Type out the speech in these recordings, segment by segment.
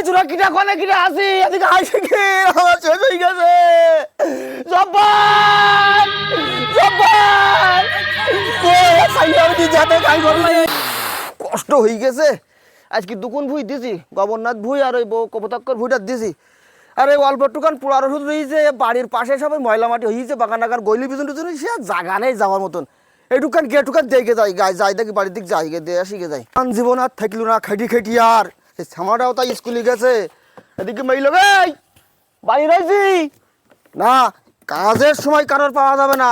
জোড়া কিটা কোনে কিটা আসি এদিকে আইছে কি আমার শেষ হয়ে গেছে জব্বার জব্বার কষ্ট হয়ে গেছে আজকে দুকুন ভুই দিছি গভর্নর ভুই আর ওই কপতাক্কর ভুইটা দিছি আর এই অল্প টুকান পোড়ার ওষুধ রয়েছে বাড়ির পাশে সবাই ময়লা মাটি হয়েছে বাগান টাগান গইলি পিছন টুছন সে জায়গা নেই যাওয়ার মতন এইটুকান গেটুকান দেখে যাই গায়ে যাই দেখি বাড়ির দিক যাই গে দিয়ে আসি গে যাই জীবন আর থাকলো না খেটি খেটি আর ছামাটাও তাই স্কুলে গেছে এদিকে মেইল গাই বাড়ি রয়েছি না কাজের সময় কারোর পাওয়া যাবে না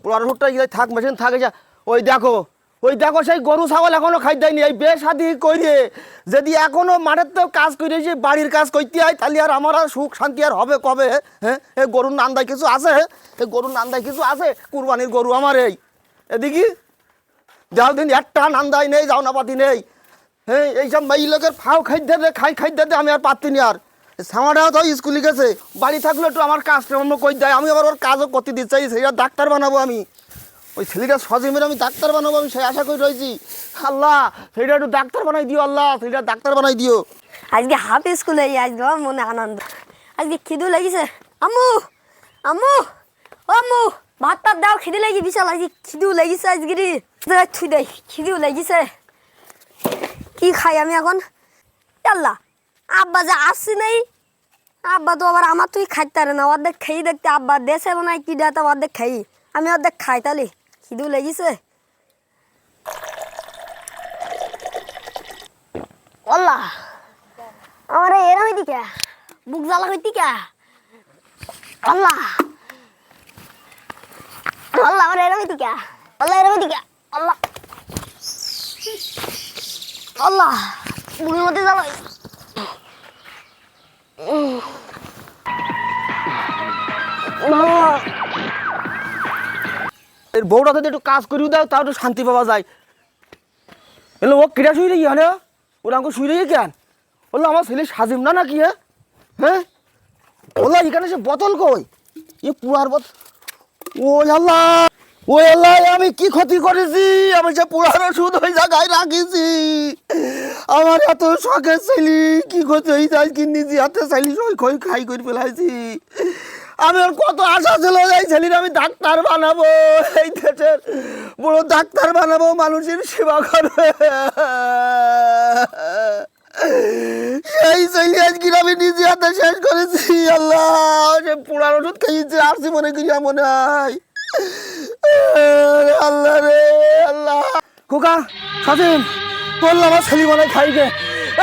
পোড়ার ওষুধটা থাক মেশিন থাকে যা ওই দেখো সেই গরু ছাগল এখনো খাই দেয়নি এই বেশ আদি কইরে যদি এখনো মাঠের তো কাজ করে যে বাড়ির কাজ করতে হয় তাহলে আর আমার আর সুখ শান্তি আর হবে কবে হ্যাঁ এই গরুর নান্দায় কিছু আছে এই গরুর নান্দায় কিছু আছে কুরবানির গরু আমার এই এদিকে যাও দিন একটা নান্দাই নেই যাও না পাতি নেই হ্যাঁ এইসব মেয়ে লোকের ফাও খাইতে দে আমি আর পারতি নি আর সামাটাও তো স্কুলে গেছে বাড়ি থাকলে একটু আমার কাজকর্ম করে দেয় আমি আবার ওর কাজও করতে দিতে চাই সেটা ডাক্তার বানাবো আমি ওই ছেলেটা সজিমের আমি ডাক্তার বানাবো আমি সেই আশা করে রয়েছি আল্লাহ সেটা একটু ডাক্তার বানাই দিও আল্লাহ সেটা ডাক্তার বানাই দিও আজকে হাফ স্কুলে আজ মনে আনন্দ আজকে খিদু লাগিছে আম্মু আম্মু ও আম্মু ভাত টাত দাও খিদে লাগি বিশাল আজকে খিদু লাগিছে আজকে থুই দেয় খিদু লাগিছে কি খাই আমি এখন আল্লাহ আব্বা যা আসছি নাই আব্বা তো আবার আমার তুই খাইতে পারে না অর্ধেক খেয়ে দেখতে আব্বা দেশে না কি দেয় অর্ধেক খাই আমি অর্ধেক খাই তাহলে খিদু লেগেছে আল্লাহ আমার এরম দিকে বুক জ্বালা হইতি কে আল্লাহ আল্লাহ আমার এরম দিকে আল্লাহ এরম দিকে আল্লাহ আল্লাহ বুকের মধ্যে জ্বালা এর বউটা যদি একটু কাজ করিও দাও তাও একটু শান্তি পাওয়া যায় এলো ও কিরা শুই রেখি হ্যাঁ ওরা আমাকে শুই রেখে কেন বললো আমার ছেলে সাজিম না নাকি হ্যাঁ বললো এখানে সে বোতল কই এ পুরার বোতল ও আল্লাহ আমি কি ক্ষতি করেছি আমি সে পুরার ওষুধ ওই জায়গায় রাখিছি আমার এত শখের ছেলে কি ক্ষতি হয়ে যায় কি নিজে হাতে ছেলে সই খই খাই করে ফেলাইছি আমি আর কত আশা ছিল এই ছেলের আমি ডাক্তার বানাবো এই দেশের বড় ডাক্তার বানাবো মানুষের সেবা করবে সেই ছেলে আজকে আমি নিজে হাতে শেষ করেছি আল্লাহ সে পুরার ওষুধ খাইয়েছে আসছি মনে করি মনে হয় আল্লাহ রে আল্লাহ খোকা সাজিম বললাম আমার ছেলে মনে খাইকে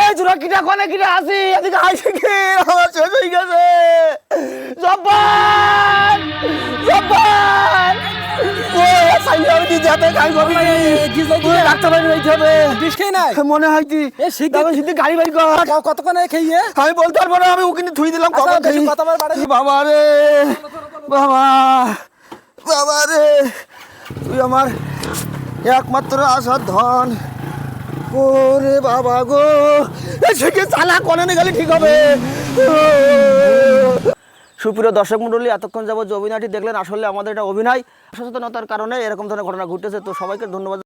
এই জোড়া কিটা কোনে কিটা আসি এদিকে আইছে কি আমার শেষ হয়ে গেছে জব্বার জব্বার ও সাইলে আমি দি যাতে গাড়ি করবি কি তুই ডাক্তার বাড়ি যাইতে হবে বিষ খাই না মনে হয় কি এ সিদ্ধি গাড়ি বাড়ি কর কতক্ষণ খাইয়ে আমি বলতে পারবো না আমি ওখানে ধুই দিলাম কত খাই কতবার বাড়ি বাবা রে বাবা বাবা রে তুই আমার একমাত্র আশার ধন ওরে বাবা গো সেকে চালা কোনে গেলে ঠিক হবে সুপ্রিয় দর্শক মণ্ডলী এতক্ষণ যাবত যে অভিনয়টি দেখলেন আসলে আমাদের এটা অভিনয় সচেতনতার কারণে এরকম ধরনের ঘটনা ঘটেছে তো সবাইকে ধন্যবাদ।